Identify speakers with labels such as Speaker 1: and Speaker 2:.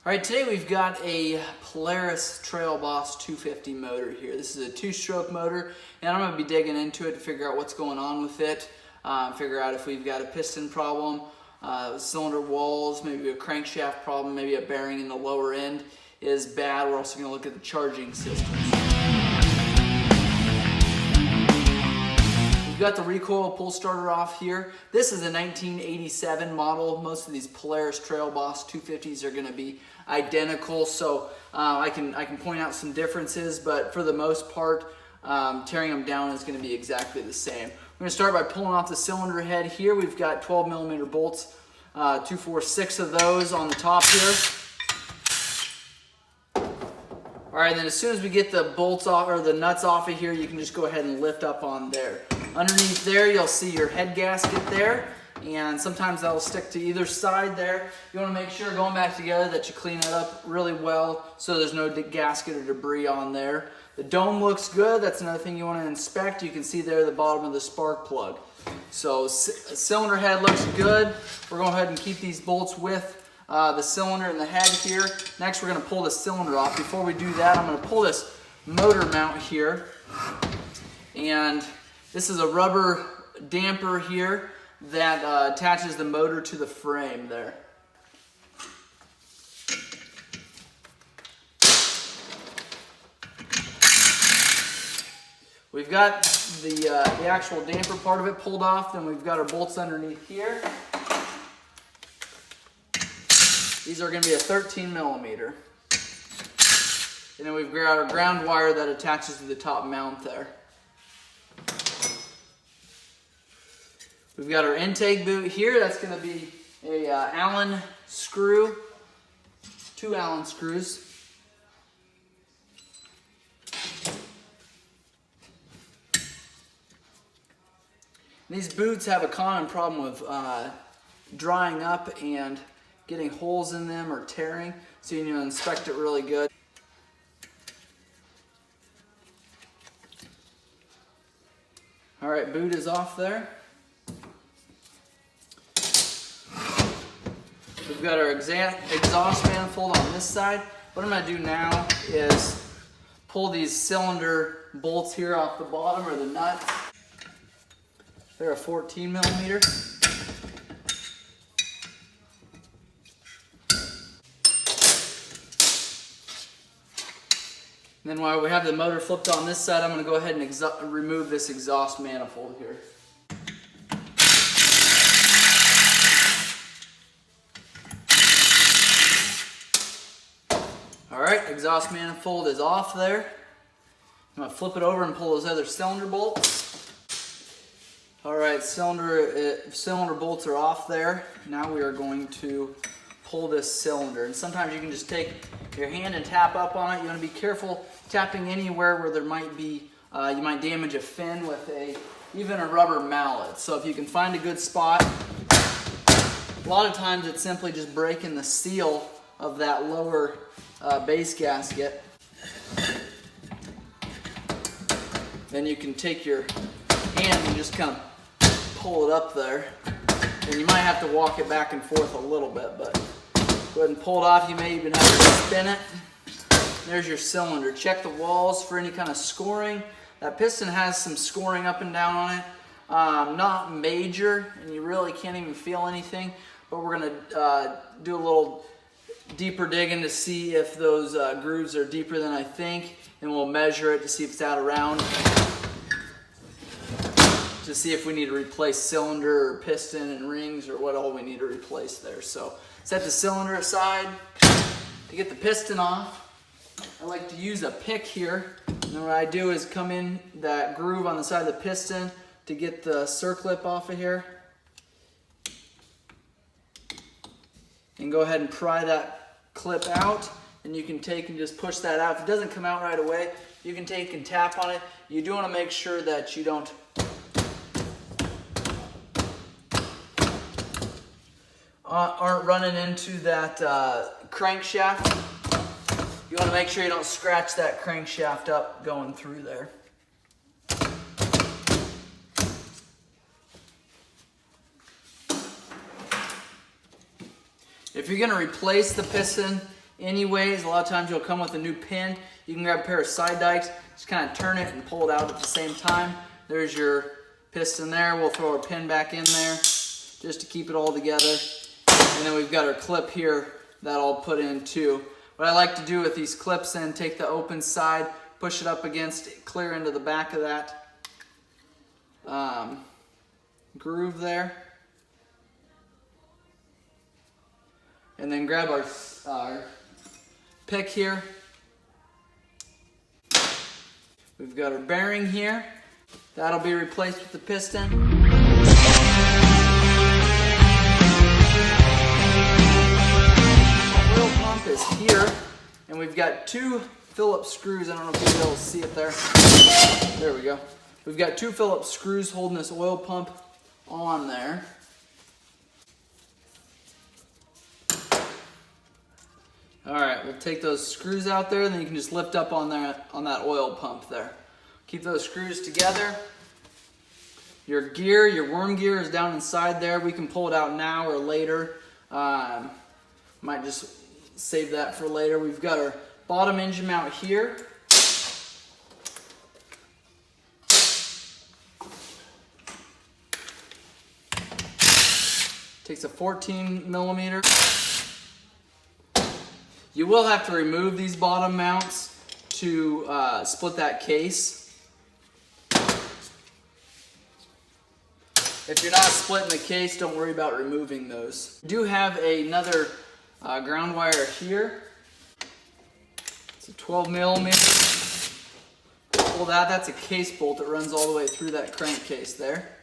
Speaker 1: All right, today we've got a Polaris Trail Boss 250 motor here. This is a two-stroke motor, and I'm gonna be digging into it to figure out what's going on with it, figure out if we've got a piston problem, cylinder walls, maybe a crankshaft problem, maybe a bearing in the lower end is bad. We're also gonna look at the charging system. We've got the recoil pull starter off here. This is a 1987 model. Most of these Polaris Trail Boss 250s are going to be identical, so I can point out some differences, but for the most part, tearing them down is going to be exactly the same. We're going to start by pulling off the cylinder head here. We've got 12mm bolts, 2, 4, 6 of those on the top here. All right, and then as soon as we get the bolts off or the nuts off of here, you can just go ahead and lift up on there. Underneath there, you'll see your head gasket there, and sometimes that'll stick to either side there. You want to make sure, going back together, that you clean it up really well so there's no gasket or debris on there. The dome looks good. That's another thing you want to inspect. You can see there the bottom of the spark plug. So cylinder head looks good. We're going to go ahead and keep these bolts with the cylinder and the head here. Next, we're going to pull the cylinder off. Before we do that, I'm going to pull this motor mount here, and this is a rubber damper here that attaches the motor to the frame there. We've got the actual damper part of it pulled off, then we've got our bolts underneath here. These are going to be a 13mm. And then we've got our ground wire that attaches to the top mount there. We've got our intake boot here. That's going to be a Allen screw, 2 Allen screws. These boots have a common problem with drying up and getting holes in them or tearing, so you need to inspect it really good. All right, boot is off there. We've got our exhaust manifold on this side. What I'm going to do now is pull these cylinder bolts here off the bottom, or the nuts. They're a 14mm. And then while we have the motor flipped on this side, I'm going to go ahead and remove this exhaust manifold here. Alright, exhaust manifold is off there. I'm going to flip it over and pull those other cylinder bolts. Alright, cylinder bolts are off there. Now we are going to pull this cylinder. And sometimes you can just take your hand and tap up on it. You want to be careful tapping anywhere where there might be, you might damage a fin with even a rubber mallet. So if you can find a good spot, a lot of times it's simply just breaking the seal of that lower base gasket. Then you can take your hand and just kind of pull it up there. And you might have to walk it back and forth a little bit, but go ahead and pull it off. You may even have to spin it. There's your cylinder. Check the walls for any kind of scoring. That piston has some scoring up and down on it. Not major, and you really can't even feel anything, but we're going to do a little deeper digging to see if those grooves are deeper than I think, and we'll measure it to see if it's out of round, to see if we need to replace cylinder or piston and rings or what all we need to replace there. So set the cylinder aside. To get the piston off, I like to use a pick here. And what I do is come in that groove on the side of the piston to get the circlip off of here. And go ahead and pry that clip out, and you can take and just push that out. If it doesn't come out right away, you can take and tap on it. You do want to make sure that you don't aren't running into that crankshaft. You want to make sure you don't scratch that crankshaft up going through there. If you're going to replace the piston, anyways. A lot of times you'll come with a new pin. You can grab a pair of side dikes, just kind of turn it and pull it out at the same time. There's your piston there. We'll throw our pin back in there just to keep it all together. And then we've got our clip here that I'll put in too. What I like to do with these clips then, take the open side, push it up against, clear into the back of that groove there. And then grab our pick here. We've got our bearing here. That'll be replaced with the piston. The oil pump is here, and we've got 2 Phillips screws. I don't know if you'll be able to see it there. There we go. We've got 2 Phillips screws holding this oil pump on there. All right, we'll take those screws out there, and then you can just lift up on that oil pump there. Keep those screws together. Your gear, your worm gear is down inside there. We can pull it out now or later. Might just save that for later. We've got our bottom engine mount here. Takes a 14 millimeter. You will have to remove these bottom mounts to split that case. If you're not splitting the case, don't worry about removing those. We do have another ground wire here. It's a 12 millimeter. Pull that, that's a case bolt that runs all the way through that crankcase there.